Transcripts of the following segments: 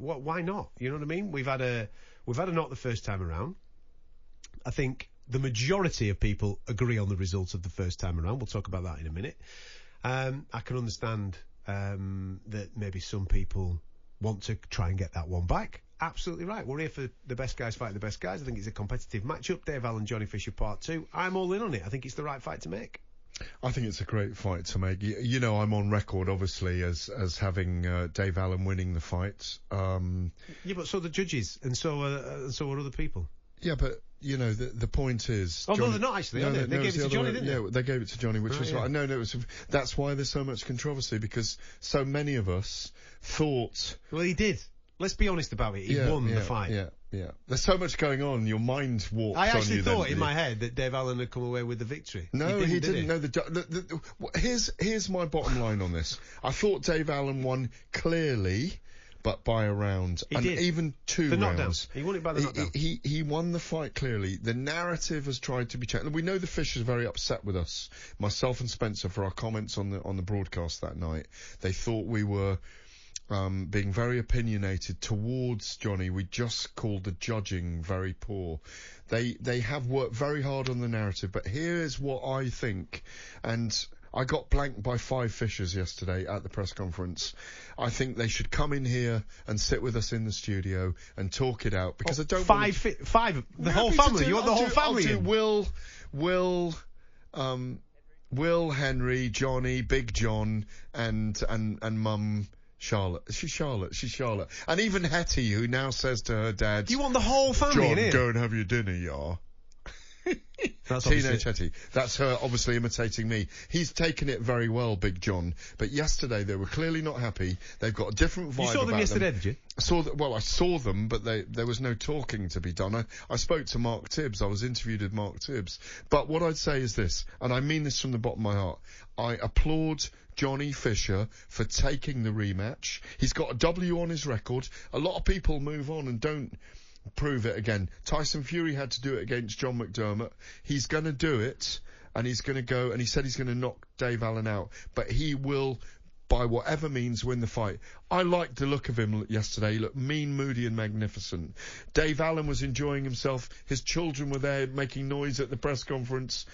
Why not? You know what I mean? We've had a knock the first time around. I think the majority of people agree on the results of the first time around. We'll talk about that in a minute. I can understand that maybe some people want to try and get that one back. Absolutely right. We're here for the best guys fighting the best guys. I think it's a competitive matchup. Dave Allen, Johnny Fisher, Part 2. I'm all in on it. I think it's the right fight to make. I think it's a great fight to make. You know, I'm on record, obviously, as having Dave Allen winning the fight. Yeah, but so the judges, and so are other people. Yeah, but you know, the point is. Oh, Johnny, no, they're not actually. They gave it to Johnny, didn't they? Yeah, they gave it to Johnny, which was right. No, that's why there's so much controversy, because so many of us thought. Well, he did. Let's be honest about it. He won the fight. Yeah. There's so much going on. Your mind warps on you. I actually thought in my head that Dave Allen had come away with the victory. No, he didn't. No, here's my bottom line on this. I thought Dave Allen won clearly, but by a round. He did. Even 2 rounds. He won it by the knockdown. He won the fight clearly. The narrative has tried to be changed. We know the Fishers are very upset with us, myself and Spencer, for our comments on the broadcast that night. They thought we were being very opinionated towards Johnny. We just called the judging very poor. They have worked very hard on the narrative, but here is what I think, and I got blanked by 5 Fishers yesterday at the press conference. I think they should come in here and sit with us in the studio and talk it out, because I don't want five, the whole family. You want the whole family? I'll do Will, Henry, Johnny, Big John, and Mum Charlotte. She's Charlotte. And even Hetty, who now says to her dad, you want the whole family in here? John, go and have your dinner, yeah. That's Teenage Hetty. That's her obviously imitating me. He's taken it very well, Big John. But yesterday they were clearly not happy. They've got a different vibe. You saw them yesterday, did you? I saw them, but there was no talking to be done. I spoke to Mark Tibbs. I was interviewed with Mark Tibbs. But what I'd say is this, and I mean this from the bottom of my heart. I applaud Johnny Fisher for taking the rematch. He's got a W on his record. A lot of people move on and don't prove it again. Tyson Fury had to do it against John McDermott. He's going to do it, and he's going to go, and he said he's going to knock Dave Allen out, but he will, by whatever means, win the fight. I liked the look of him yesterday. He looked mean, moody and magnificent. Dave Allen was enjoying himself. His children were there making noise at the press conference.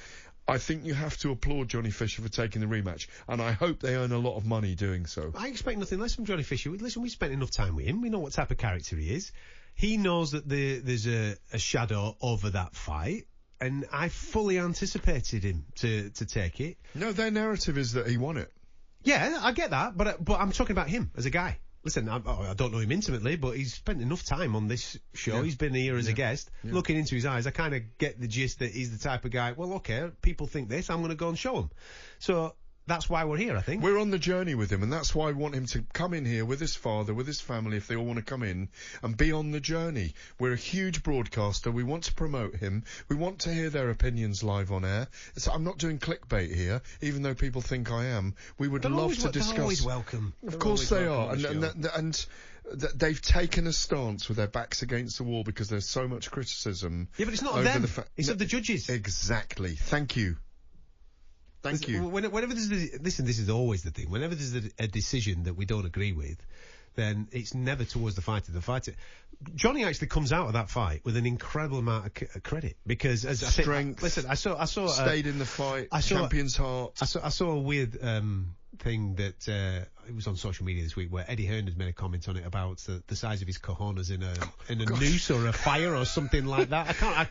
I think you have to applaud Johnny Fisher for taking the rematch, and I hope they earn a lot of money doing so. I expect nothing less from Johnny Fisher. Listen, we spent enough time with him. We know what type of character he is. He knows that there's a shadow over that fight, and I fully anticipated him to take it. No, their narrative is that he won it. Yeah, I get that, but I'm talking about him as a guy. Listen, I don't know him intimately, but he's spent enough time on this show. Yeah. He's been here as a guest. Yeah. Looking into his eyes, I kind of get the gist that he's the type of guy, well, okay, people think this, I'm going to go and show them. So that's why we're here, I think. We're on the journey with him, and that's why I want him to come in here with his father, with his family, if they all want to come in, and be on the journey. We're a huge broadcaster. We want to promote him. We want to hear their opinions live on air. So I'm not doing clickbait here, even though people think I am. We would love to discuss. They're always welcome. Of course they are. And they've taken a stance with their backs against the wall because there's so much criticism. Yeah, but it's not of them. It's of the judges. Exactly. Thank you. Thank you. Whenever there's this is always the thing. Whenever there's a decision that we don't agree with, then it's never towards the fighter. Johnny actually comes out of that fight with an incredible amount of credit, because as strength. I saw stayed in the fight. Champion's heart. I saw a weird thing that it was on social media this week, where Eddie Hearn had made a comment on it about the size of his cojones in a noose or a fire or something like that.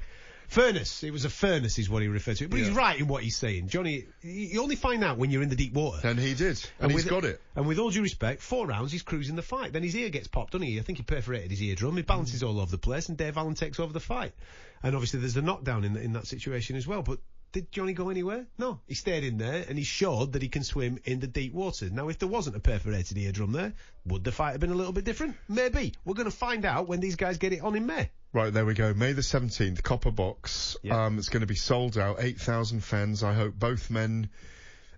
Furnace. It was a furnace is what he referred to it. But he's right in what he's saying. Johnny, you only find out when you're in the deep water. And he did. And he's got it. And with all due respect, 4 rounds, he's cruising the fight. Then his ear gets popped, doesn't he? I think he perforated his eardrum. He balances all over the place, and Dave Allen takes over the fight. And obviously there's a knockdown in that situation as well. But did Johnny go anywhere? No. He stayed in there, and he showed that he can swim in the deep water. Now, if there wasn't a perforated eardrum there, would the fight have been a little bit different? Maybe. We're going to find out when these guys get it on in May. Right, there we go. May the 17th, Copper Box. Yep. It's going to be sold out. 8,000 fans. I hope both men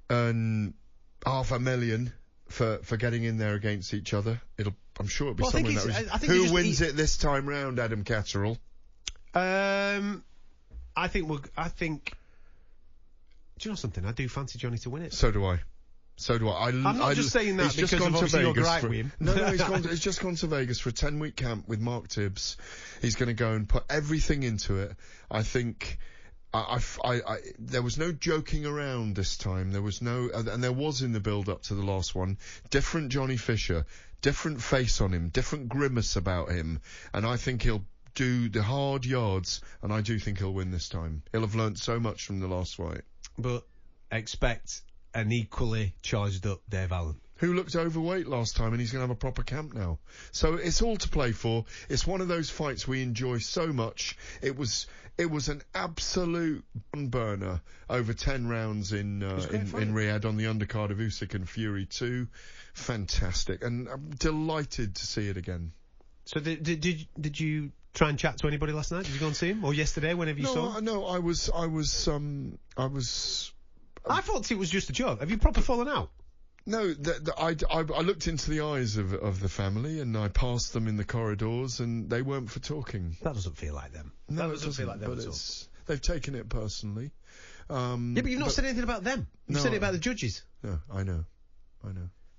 earn $500,000 for getting in there against each other. I'm sure it'll be somewhere in that region. Who wins it this time round, Adam Catterall? I think. Do you know something? I do fancy Johnny to win it. So do I. So do I. I'm not just saying that because of obviously your gripe with him. No, he's just gone to Vegas for a 10-week camp with Mark Tibbs. He's going to go and put everything into it. I think there was no joking around this time. There was no, and there was in the build-up to the last one, different Johnny Fisher, different face on him, different grimace about him, and I think he'll do the hard yards, and I do think he'll win this time. He'll have learnt so much from the last fight. But expect an equally charged up Dave Allen, who looked overweight last time, and he's going to have a proper camp now. So it's all to play for. It's one of those fights we enjoy so much. It was an absolute burner over 10 rounds in Riyadh on the undercard of Usyk and Fury 2. Fantastic, and I'm delighted to see it again. So did you try and chat to anybody last night? Did you go and see him, or yesterday, whenever you saw him? No, I thought it was just a joke. Have you proper fallen out? No, I looked into the eyes of the family, and I passed them in the corridors, and they weren't for talking. That doesn't feel like them. No, that doesn't feel like them at all. They've taken it personally. Yeah, but you've not said anything about them. You've said it about the judges. No, I know.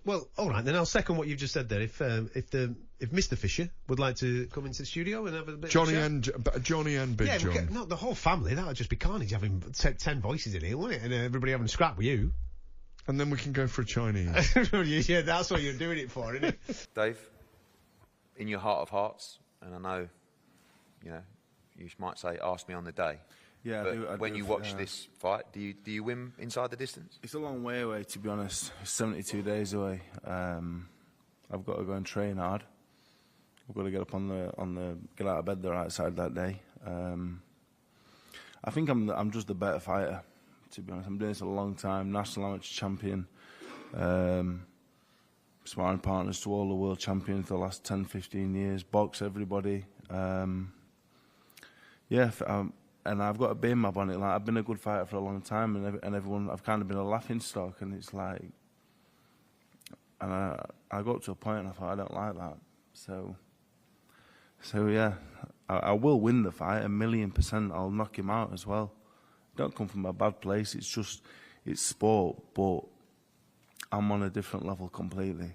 Well, all right, then I'll second what you've just said there. If Mr. Fisher would like to come into the studio and have a bit Johnny of a chat. Johnny and Big John. No, the whole family. That would just be carnage, having 10 voices in here, wouldn't it? And everybody having a scrap with you. And then we can go for a Chinese. Yeah, that's what you're doing it for, isn't it? Dave, in your heart of hearts, and I know, you might say, ask me on the day. Yeah, but when you watch this fight, do you win inside the distance? It's a long way away, to be honest. It's 72 days away. I've got to go and train hard. I've got to get up get out of bed the right side that day. I think I'm just the better fighter, to be honest. I'm doing this a long time. National amateur champion. Sparring partners to all the world champions for the last 10, 15 years. Box everybody. And I've got a bee in my bonnet. Like, I've been a good fighter for a long time, and everyone, I've kind of been a laughing stock, and it's like, and I got to a point and I thought, I don't like that. So yeah, I will win the fight 1,000,000%. I'll knock him out as well. Don't come from a bad place. It's sport, but I'm on a different level completely.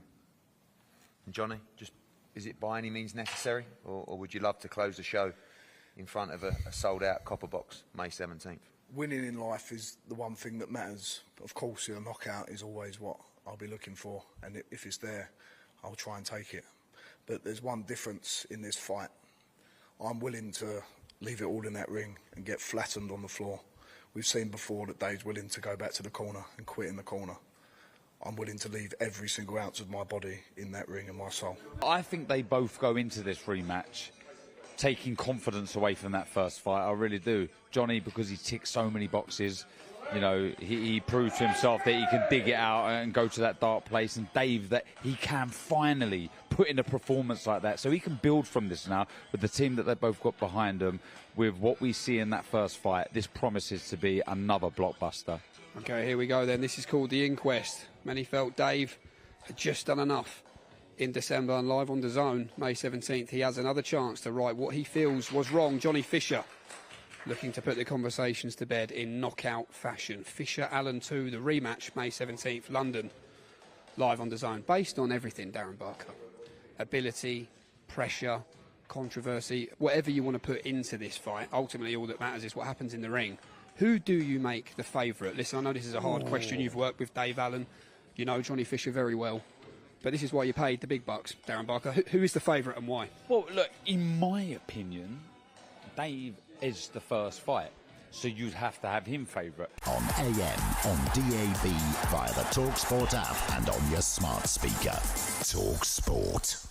And Johnny, is it by any means necessary, or would you love to close the show in front of a sold-out copper box, May 17th? Winning in life is the one thing that matters. Of course, a knockout is always what I'll be looking for, and if it's there, I'll try and take it. But there's one difference in this fight. I'm willing to leave it all in that ring and get flattened on the floor. We've seen before that Dave's willing to go back to the corner and quit in the corner. I'm willing to leave every single ounce of my body in that ring and my soul. I think they both go into this rematch taking confidence away from that first fight. I really do. Johnny, because he ticks so many boxes, he proved to himself that he can dig it out and go to that dark place. And Dave, that he can finally put in a performance like that. So he can build from this now with the team that they've both got behind them. With what we see in that first fight, this promises to be another blockbuster. Okay, here we go then. This is called The Inquest. Many felt Dave had just done enough in December, and live on DAZN, May 17th, he has another chance to right what he feels was wrong. Johnny Fisher looking to put the conversations to bed in knockout fashion. Fisher Allen 2, the rematch, May 17th, London, live on DAZN. Based on everything, Darren Barker. Ability, pressure, controversy, whatever you want to put into this fight. Ultimately, all that matters is what happens in the ring. Who do you make the favourite? Listen, I know this is a hard question. You've worked with Dave Allen. You know Johnny Fisher very well. But this is why you paid the big bucks, Darren Barker. Who is the favourite and why? Well, look, in my opinion, Dave is the first fight. So you'd have to have him favourite. On AM, on DAB, via the talkSPORT app and on your smart speaker. talkSPORT.